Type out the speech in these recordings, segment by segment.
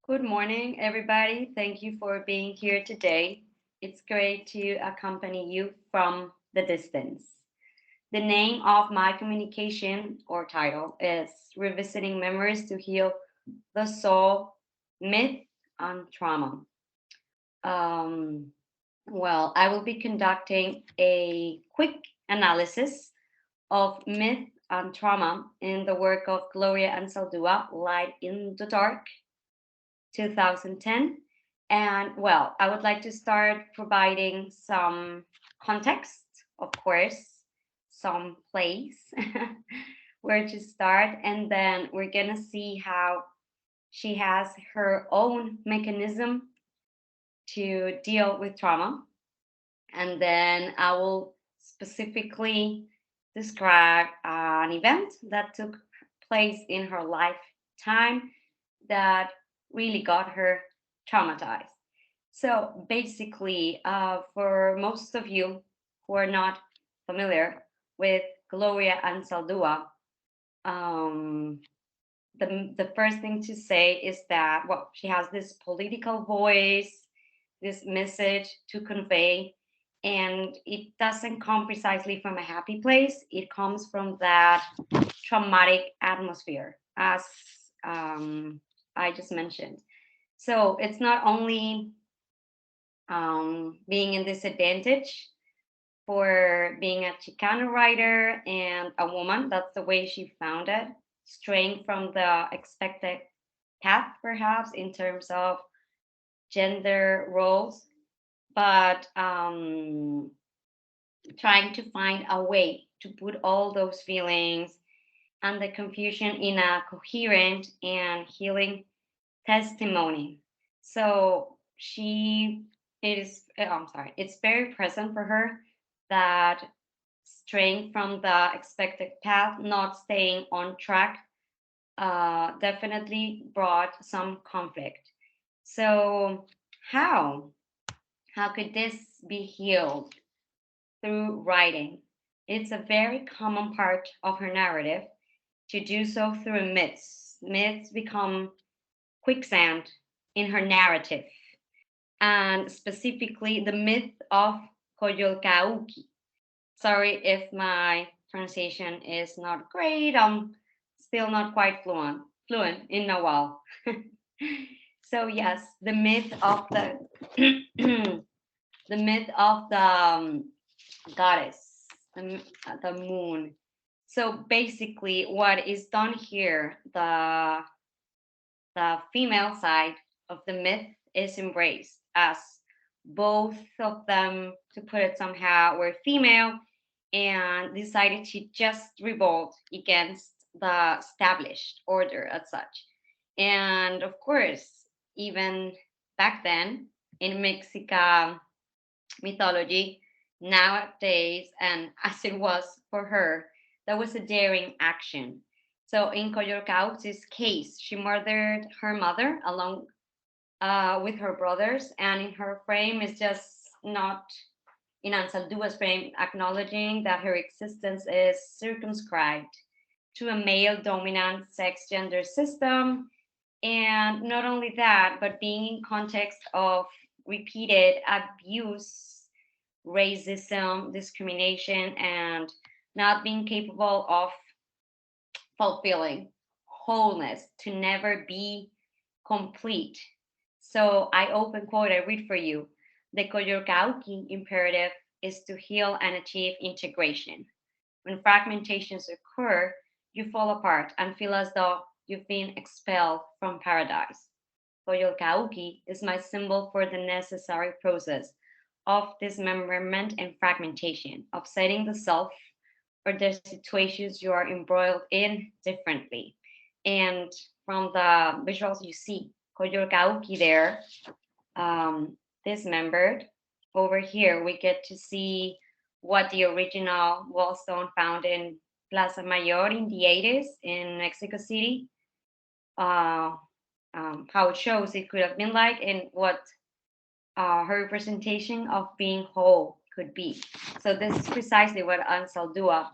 Good morning, everybody. Thank you for being here today. It's great to accompany you from the distance. The name of my communication or title is Revisiting Memories to Heal the Soul, Myth, and Trauma. Um, I will be conducting a quick analysis of myth and trauma in the work of Gloria Anzaldúa, Light in the Dark, 2010. And I would like to start providing some context, of course, some place where to start. And then we're going to see how she has her own mechanism to deal with trauma. And then I will specifically describe an event that took place in her lifetime that really got her traumatized. So basically, for most of you who are not familiar with Gloria Anzaldúa, um, the first thing to say is that, she has this political voice, this message to convey, and it doesn't come precisely from a happy place. It comes from that traumatic atmosphere, as I just mentioned. So it's not only being in disadvantage for being a Chicano writer and a woman. That's the way she found it, straying from the expected path, perhaps, in terms of gender roles, but trying to find a way to put all those feelings and the confusion in a coherent and healing testimony. So it's very present for her that straying from the expected path, not staying on track, definitely brought some conflict. So, how? How could this be healed? Through writing. It's a very common part of her narrative to do so through myths. Myths become quicksand in her narrative, and specifically the myth of Coyolcauqui. Sorry if my pronunciation is not great. I'm still not quite fluent in Nahuatl. So yes, the myth of the the myth of the goddess, the moon. So basically, what is done here, the female side of the myth is embraced as both of them, to put it somehow, were female and decided to just revolt against the established order as such. And of course, even back then in Mexican mythology, nowadays, and as it was for her, that was a daring action. So in Coyolcautz's case, she murdered her mother along with her brothers, and in her frame is just not, in Ansaldua's frame, acknowledging that her existence is circumscribed to a male dominant sex gender system. And not only that, but being in context of repeated abuse, racism, discrimination, and not being capable of fulfilling wholeness, to never be complete. So I open quote, I read for you. The Coyolcauqui imperative is to heal and achieve integration. When fragmentations occur, you fall apart and feel as though you've been expelled from paradise. Coyolcauqui is my symbol for the necessary process of dismemberment and fragmentation, of setting the self or the situations you are embroiled in differently. And from the visuals you see, Coyolcauqui there, dismembered. Over here, we get to see what the original wallstone found in Plaza Mayor in the 80s in Mexico City, uh, how it shows it could have been like, and what her representation of being whole could be. So this is precisely what Ansaldúa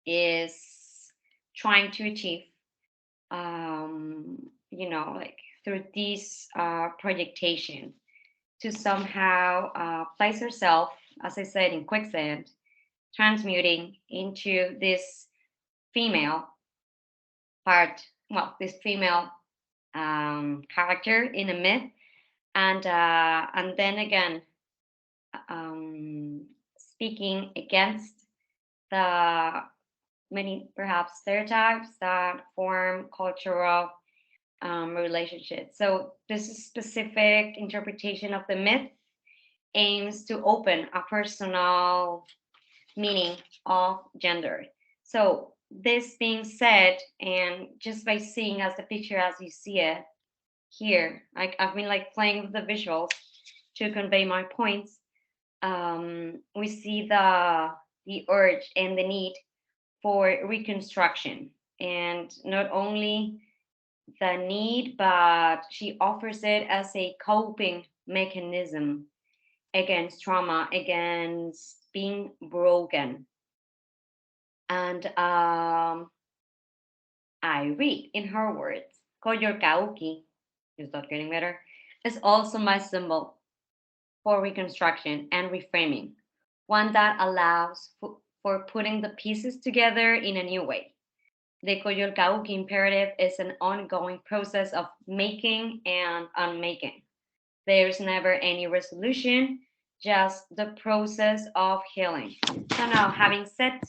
is trying to achieve. Like through this projection to somehow place herself, as I said, in quicksand, transmuting into this female part, well, this female character in a myth, and then again speaking against the many perhaps stereotypes that form cultural relationships. So this specific interpretation of the myth aims to open a personal meaning of gender. So this being said, and just by seeing as the picture as you see it here, like I've been like playing with the visuals to convey my points. We see the urge and the need for reconstruction, and not only the need, but she offers it as a coping mechanism against trauma, against being broken. And I read in her words, Koyor Kauki, is that getting better? Is also my symbol for reconstruction and reframing, one that allows for putting the pieces together in a new way. The Koyolkauki imperative is an ongoing process of making and unmaking. There's never any resolution, just the process of healing. So now, having set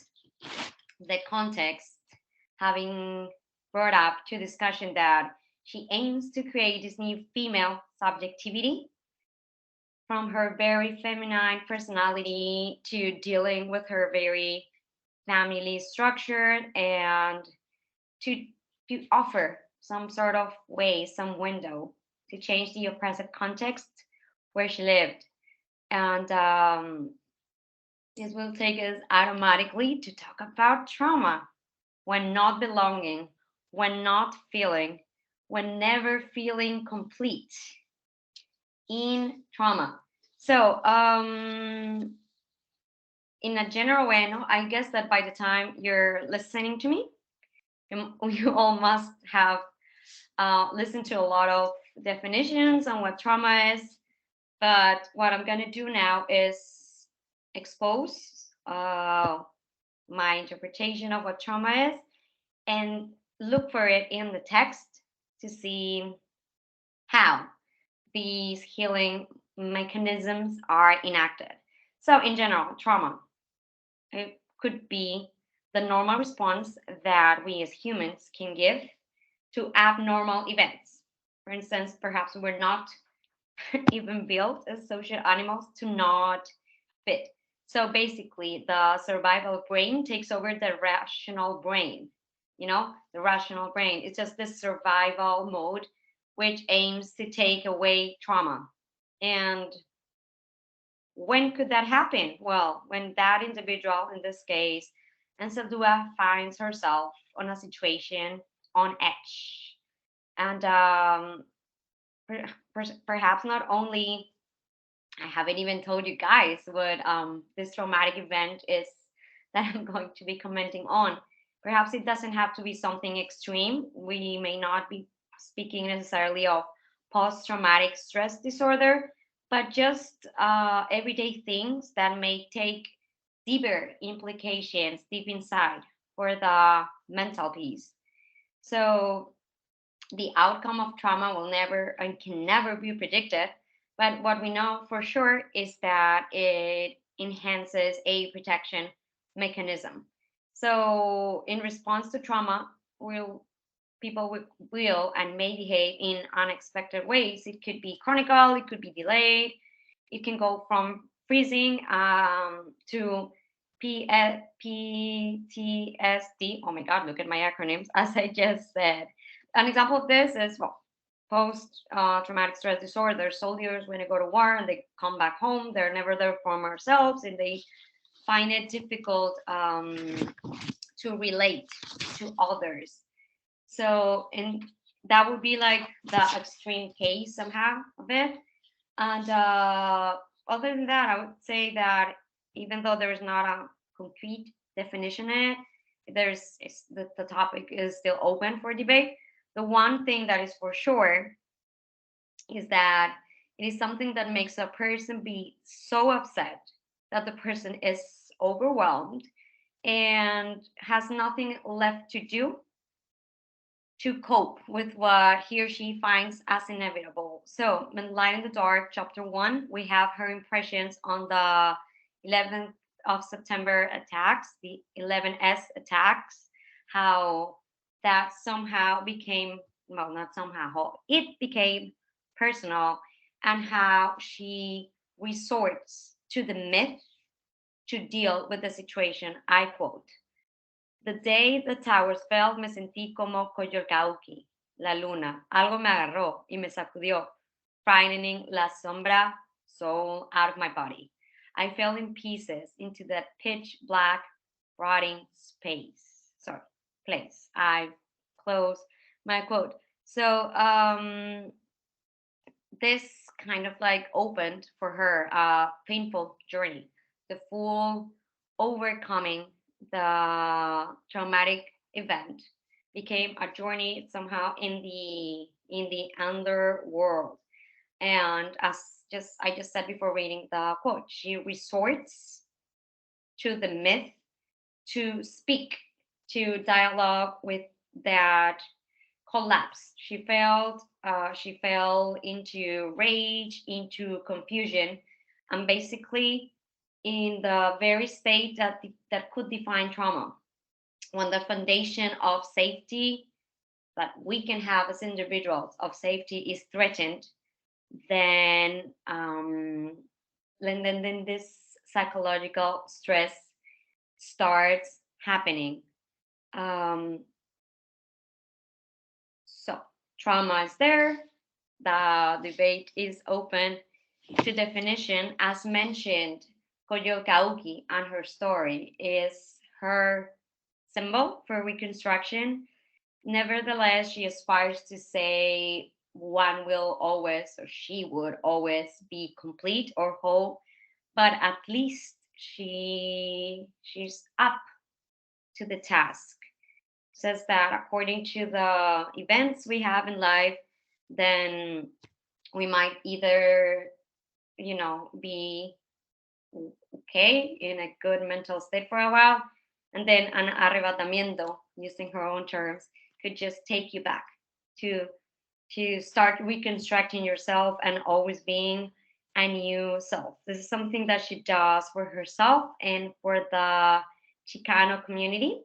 the context, having brought up to discussion that she aims to create this new female subjectivity from her very feminine personality to dealing with her very family structure and to to offer some sort of way, some window to change the oppressive context where she lived. And this will take us automatically to talk about trauma when not belonging, when not feeling, when never feeling complete in trauma. So, in a general way, no, I guess that by the time you're listening to me, you all must have listened to a lot of definitions on what trauma is. But what I'm going to do now is expose my interpretation of what trauma is and look for it in the text to see how these healing mechanisms are enacted. So, in general, trauma, it could be the normal response that we as humans can give to abnormal events. For instance, perhaps we're not even built as social animals to not fit. So basically, the survival brain takes over the rational brain. You know, the rational brain. It's just this survival mode which aims to take away trauma. And when could that happen? Well, when that individual, in this case, Ensadua finds herself on a situation on edge. And perhaps not only, I haven't even told you guys what this traumatic event is that I'm going to be commenting on. Perhaps it doesn't have to be something extreme. We may not be speaking necessarily of post traumatic stress disorder, but just everyday things that may take deeper implications deep inside for the mental piece. So, the outcome of trauma will never and can never be predicted. But what we know for sure is that it enhances a protection mechanism. So, in response to trauma, will people will and may behave in unexpected ways. It could be chronicle, it could be delayed, it can go from freezing to PTSD. Oh my God, look at my acronyms, as I just said. An example of this is, well, post traumatic stress disorder. Soldiers, when they go to war and they come back home, they're never there for themselves and they find it difficult to relate to others. So, and that would be like the extreme case somehow of it. And other than that, I would say that even though there's not a concrete definition in it, the topic is still open for debate. The one thing that is for sure is that it is something that makes a person be so upset that the person is overwhelmed and has nothing left to do to cope with what he or she finds as inevitable. So, in Light in the Dark, chapter one, we have her impressions on the 11th of September attacks, the 11S attacks, how that somehow became, well, not somehow, how it became personal, and how she resorts to the myth to deal with the situation. I quote, the day the towers fell, me sentí como Coyolcauqui, la luna. Algo me agarró y me sacudió, frightening la sombra soul out of my body. I fell in pieces into that pitch black, rotting space. Sorry, place. I close my quote. So, this kind of like opened for her a painful journey, the full overcoming the traumatic event became a journey somehow in the underworld. And as just I just said before reading the quote, she resorts to the myth to speak, to dialogue with that collapsed. She fell into rage, into confusion, and basically in the very state that could define trauma. When the foundation of safety that we can have as individuals of safety is threatened, then then this psychological stress starts happening. Um, So, trauma is there. The debate is open to definition. As mentioned, Koyo Kauki and her story is her symbol for reconstruction. Nevertheless, she aspires to say one will always, or she would always be complete or whole, but at least she's up to the task. Says that according to the events we have in life, then we might either, be okay in a good mental state for a while, and then an arrebatamiento, using her own terms, could just take you back to start reconstructing yourself and always being a new self. This is something that she does for herself and for the Chicano community.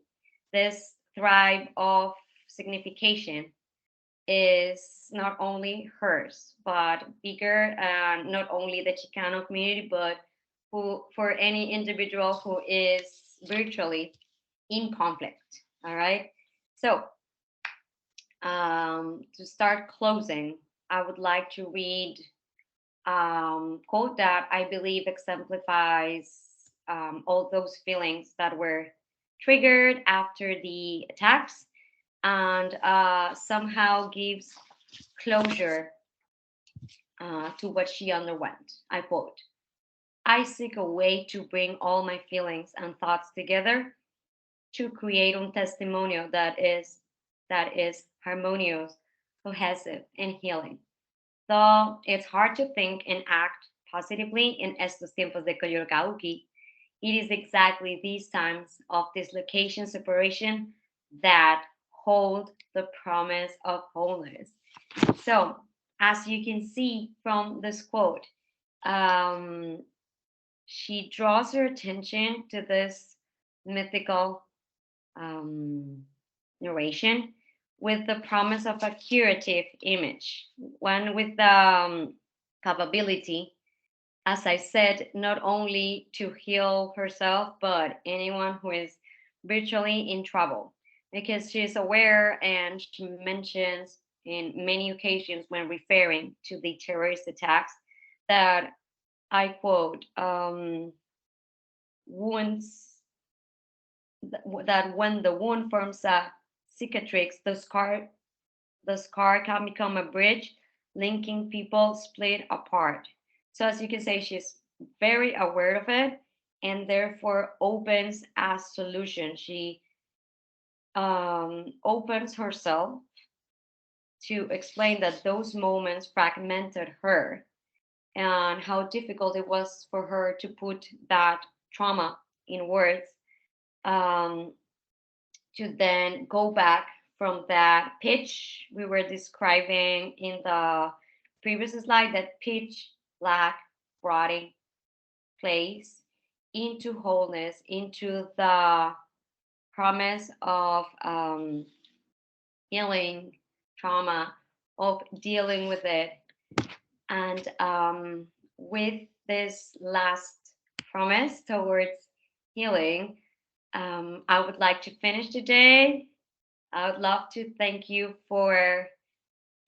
This thrive of signification is not only hers, but bigger, not only the Chicano community, but who, for any individual who is virtually in conflict. All right. So, to start closing, I would like to read quote that I believe exemplifies all those feelings that were triggered after the attacks and somehow gives closure to what she underwent. I quote, I seek a way to bring all my feelings and thoughts together to create un testimonio that is harmonious, cohesive, and healing. Though it's hard to think and act positively in estos tiempos de Coyolcauqui, it is exactly these times of dislocation separation that hold the promise of wholeness. So, as you can see from this quote, um, she draws her attention to this mythical um, narration with the promise of a curative image, one with the capability, as I said, not only to heal herself, but anyone who is virtually in trouble. Because she is aware and she mentions in many occasions when referring to the terrorist attacks that I quote, wounds that when the wound forms a cicatrix, the scar can become a bridge linking people split apart. So as you can say, she's very aware of it and therefore opens a solution. She opens herself to explain that those moments fragmented her and how difficult it was for her to put that trauma in words, um, to then go back from that pitch we were describing in the previous slide, that pitch black rotting place, into wholeness, into the promise of healing trauma, of dealing with it. And with this last promise towards healing, I would like to finish today. I would love to thank you for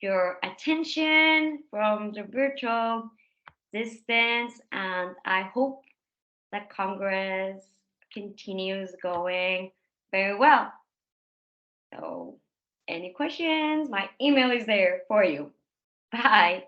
your attention from the virtual distance, and I hope that Congress continues going very well. So, any questions? My email is there for you. Bye.